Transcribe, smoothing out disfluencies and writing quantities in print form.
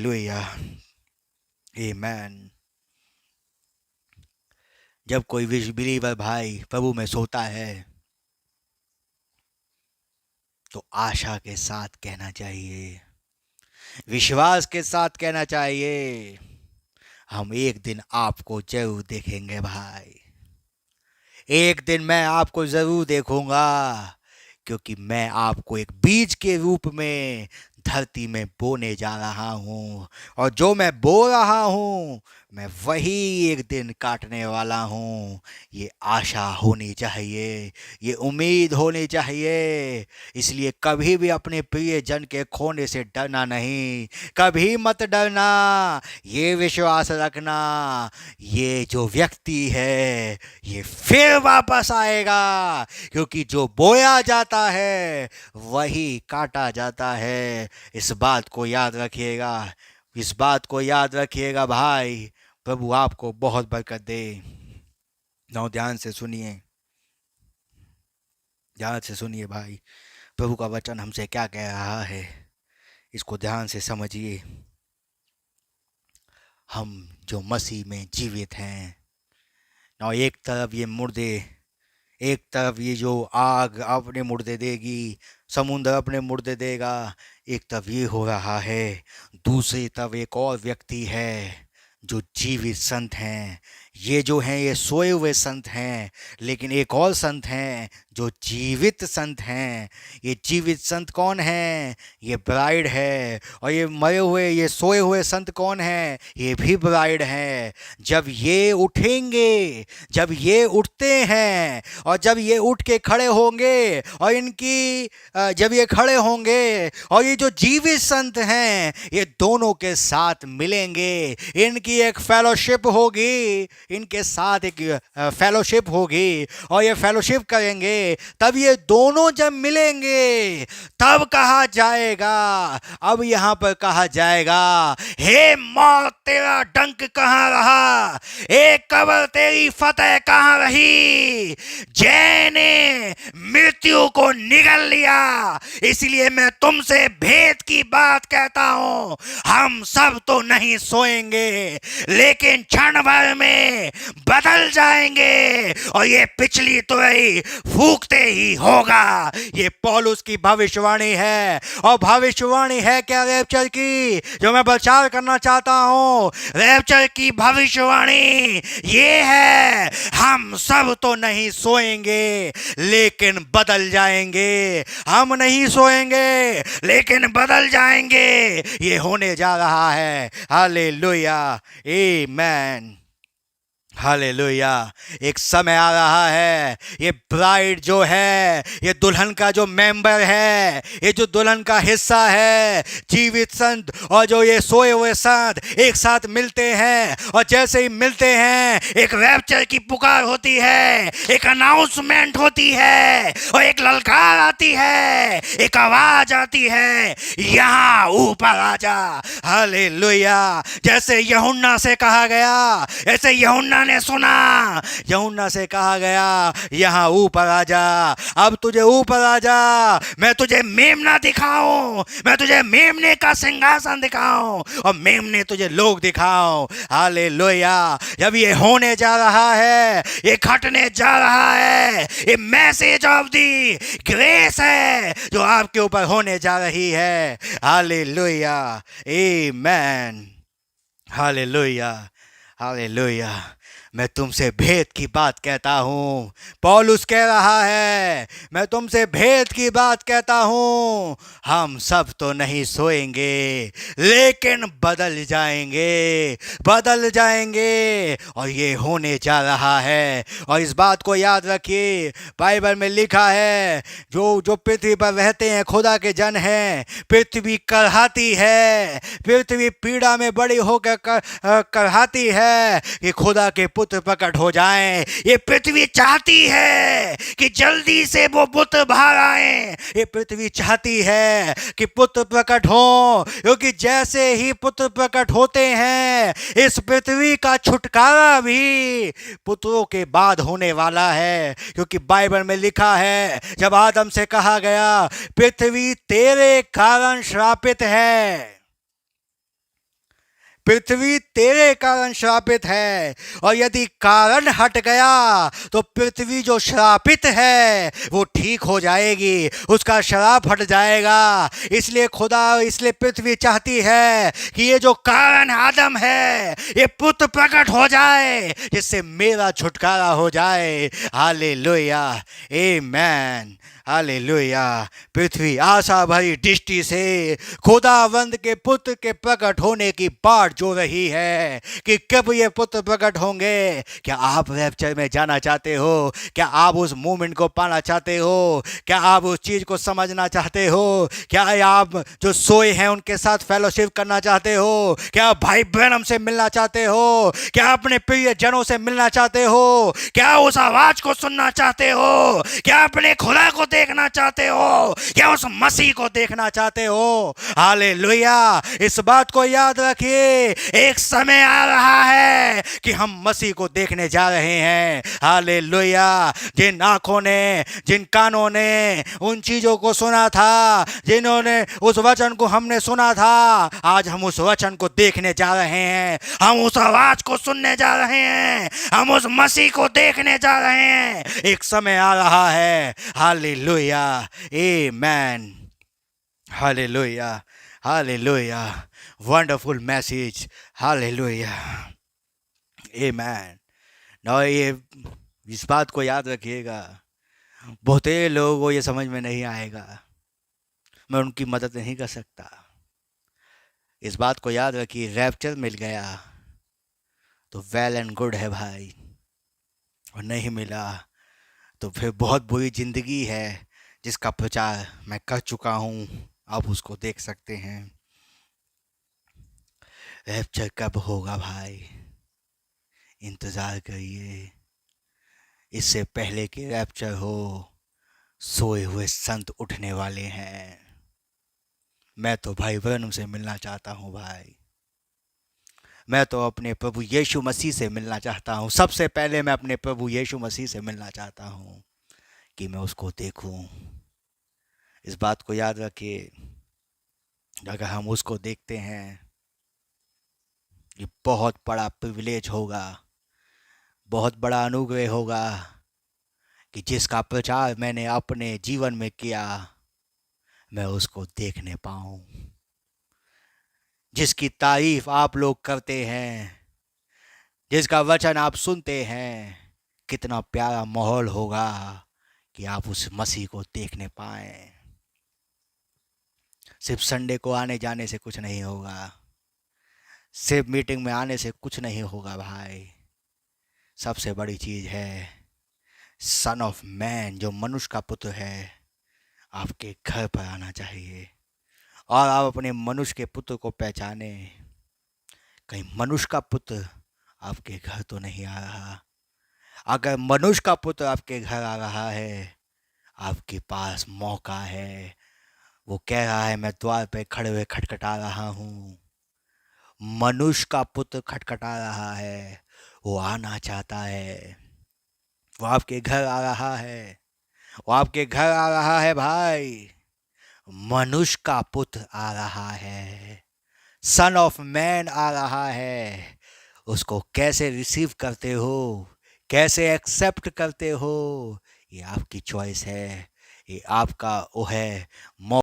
Hallelujah, आमीन। जब कोई बिलीवर भाई प्रभु में सोता है तो आशा के साथ कहना चाहिए, विश्वास के साथ कहना चाहिए, हम एक दिन आपको जरूर देखेंगे भाई, एक दिन मैं आपको जरूर देखूंगा, क्योंकि मैं आपको एक बीज के रूप में धरती में बोने जा रहा हूँ, और जो मैं बो रहा हूँ मैं वही एक दिन काटने वाला हूँ। ये आशा होनी चाहिए, ये उम्मीद होनी चाहिए। इसलिए कभी भी अपने प्रिय जन के खोने से डरना नहीं, कभी मत डरना। ये विश्वास रखना, ये जो व्यक्ति है ये फिर वापस आएगा, क्योंकि जो बोया जाता है वही काटा जाता है। इस बात को याद रखिएगा, इस बात को याद रखिएगा भाई। प्रभु आपको बहुत बरकत दे। नौ ध्यान से सुनिए, ध्यान से सुनिए भाई, प्रभु का वचन हमसे क्या कह रहा है, इसको ध्यान से समझिए। हम जो मसीह में जीवित हैं ना, एक तरफ ये मुर्दे, एक तरफ ये जो आग अपने मुर्दे देगी, समुद्र अपने मुर्दे देगा, एक तरफ ये हो रहा है, दूसरी तरफ एक और व्यक्ति है जो जीवित संत हैं। ये जो हैं ये सोए हुए संत हैं, लेकिन एक और संत हैं जो जीवित संत हैं। ये जीवित संत कौन हैं? ये ब्राइड है। और ये मरे हुए, ये सोए हुए संत कौन हैं? ये भी ब्राइड हैं। जब ये उठेंगे, जब ये उठते हैं, और जब ये उठ के खड़े होंगे, और इनकी जब ये खड़े होंगे और ये जो जीवित संत हैं ये दोनों के साथ मिलेंगे, इनकी एक फेलोशिप होगी, इनके साथ एक फेलोशिप होगी, और ये फेलोशिप करेंगे। तब ये दोनों जब मिलेंगे तब कहा जाएगा, अब यहाँ पर कहा जाएगा, हे मौत तेरा डंक कहाँ रहा, एक कब्र तेरी फतेह कहाँ रही, जय ने मृत्यु को निगल लिया। इसलिए मैं तुमसे भेद की बात कहता हूं, हम सब तो नहीं सोएंगे, लेकिन क्षण भर में बदल जाएंगे, और ये पिछली तुरही फूंकते ही होगा। ये पौलुस की भविष्यवाणी है, और भविष्यवाणी है क्या रैप्चर की, जो मैं प्रचार करना चाहता हूं। रैप्चर की भविष्यवाणी ये है, हम सब तो नहीं सोएंगे लेकिन बदल जाएंगे, हम नहीं सोएंगे लेकिन बदल जाएंगे। ये होने जा रहा है। हालेलुया, आमीन, हालेलुया। एक समय आ रहा है, ये ब्राइड जो है, ये दुल्हन का जो मेंबर है, ये जो दुल्हन का हिस्सा है, जीवित संत और जो ये सोए हुए संत एक साथ मिलते हैं, और जैसे ही मिलते हैं एक रैप्चर की पुकार होती है, एक अनाउंसमेंट होती है, और एक ललकार आती है, एक आवाज आती है, यहाँ ऊपर आ जा। हालेलुया। जैसे यूहन्ना से कहा गया, ऐसे यूहन्ना ने सुना, यूहन्ना से कहा गया, यहां ऊपर आ जा, अब तुझे ऊपर आ जा, मैं तुझे मेमना दिखाऊं, मैं तुझे मेमने का सिंहासन दिखाऊं, और मेमने तुझे लोग दिखाऊं। हालेलुया। जब ये होने जा रहा है, ये घटने जा रहा है, ये मैसेज ऑफ दी ग्रेस है जो आपके ऊपर होने जा रही है। हालेलुया, आमीन, हालेलुया, हालेलुया। मैं तुमसे भेद की बात कहता हूँ, पौलुस कह रहा है, मैं तुमसे भेद की बात कहता हूँ, हम सब तो नहीं सोएंगे लेकिन बदल जाएंगे, बदल जाएंगे, और ये होने जा रहा है। और इस बात को याद रखिए, बाइबल में लिखा है, जो पृथ्वी पर रहते हैं, खुदा के जन हैं, पृथ्वी करहाती है, पृथ्वी पीड़ा में बड़ी होकर करहाती है कि खुदा के पुत्र प्रकट हो जाएं। ये पृथ्वी चाहती है कि जल्दी से वो पुत्र बाहर आए, ये पृथ्वी चाहती है कि पुत्र प्रकट हो, क्योंकि जैसे ही पुत्र प्रकट होते हैं इस पृथ्वी का छुटकारा भी पुत्रों के बाद होने वाला है। क्योंकि बाइबल में लिखा है, जब आदम से कहा गया, पृथ्वी तेरे कारण श्रापित है, पृथ्वी तेरे कारण श्रापित है, और यदि कारण हट गया तो पृथ्वी जो श्रापित है वो ठीक हो जाएगी, उसका श्राप हट जाएगा। इसलिए खुदा, इसलिए पृथ्वी चाहती है कि ये जो कारण आदम है ये पुत्र प्रकट हो जाए, जिससे मेरा छुटकारा हो जाए। Hallelujah, amen, hallelujah. पृथ्वी आशा भरी दृष्टि से खुदावंद के पुत्र के प्रकट होने की बाट जो रही है कि कब ये पुत्र प्रकट होंगे। क्या आप रैप्चर में जाना चाहते हो? क्या आप उस मोमेंट को पाना चाहते हो? क्या आप उस चीज को समझना चाहते हो? क्या आप जो सोए हैं उनके साथ फेलोशिप करना चाहते हो? क्या आप भाई ब्रैनम से मिलना चाहते हो? क्या अपने प्रिय जनों से मिलना चाहते हो? क्या उस आवाज को सुनना चाहते हो? क्या अपने खुदा को देखना चाहते हो? क्या उस मसीह को देखना चाहते हो? हालेलुया। इस बात को याद रखिए, एक समय आ रहा है कि हम मसीह को देखने जा रहे हैं। हालेलुया। जिन आंखों ने, जिन कानों ने उन चीजों को सुना था, जिन्होंने उस वचन को हमने सुना था, आज हम उस वचन को देखने जा रहे हैं, हम उस आवाज को सुनने जा रहे हैं, हम उस मसीह को देखने जा रहे हैं। एक समय आ रहा है। Hallelujah, amen, hallelujah, hallelujah. Wonderful message, hallelujah, amen. ना ये इस बात को याद रखिएगा, बहुत लोगों को ये समझ में नहीं आएगा, मैं उनकी मदद नहीं कर सकता। इस बात को याद रखिए, रैप्चर मिल गया तो वेल एंड गुड है भाई, और नहीं मिला तो फिर बहुत बुरी जिंदगी है जिसका प्रचार मैं कर चुका हूँ, आप उसको देख सकते हैं। रैप्चर कब होगा भाई? इंतज़ार करिए। इससे पहले कि रैप्चर हो, सोए हुए संत उठने वाले हैं। मैं तो भाई ब्रैनम से मिलना चाहता हूँ भाई, मैं तो अपने प्रभु यीशु मसीह से मिलना चाहता हूँ। सबसे पहले मैं अपने प्रभु यीशु मसीह से मिलना चाहता हूँ कि मैं उसको देखूं। इस बात को याद रखिए, अगर हम उसको देखते हैं, ये बहुत बड़ा प्रिविलेज होगा, बहुत बड़ा अनुग्रह होगा कि जिसका प्रचार मैंने अपने जीवन में किया, मैं उसको देखने पाऊं। जिसकी तारीफ आप लोग करते हैं, जिसका वचन आप सुनते हैं, कितना प्यारा माहौल होगा कि आप उस मसीह को देखने पाएं। सिर्फ संडे को आने जाने से कुछ नहीं होगा, सिर्फ मीटिंग में आने से कुछ नहीं होगा भाई। सबसे बड़ी चीज़ है सन ऑफ मैन, जो मनुष्य का पुत्र है, आपके घर पर आना चाहिए, और आप अपने मनुष्य के पुत्र को पहचाने। कहीं मनुष्य का पुत्र आपके घर तो नहीं आ रहा? अगर मनुष्य का पुत्र आपके घर आ रहा है, आपके पास मौका है। वो कह रहा है, मैं द्वार पे खड़े हुए खटखटा रहा हूँ। मनुष्य का पुत्र खटखटा रहा है, वो आना चाहता है, वो आपके घर आ रहा है, वो आपके घर आ रहा है भाई। मनुष्य का पुत्र आ रहा है, सन ऑफ मैन आ रहा है। उसको कैसे रिसीव करते हो, कैसे एक्सेप्ट करते हो, ये आपकी चॉइस है, ये आपका वो है।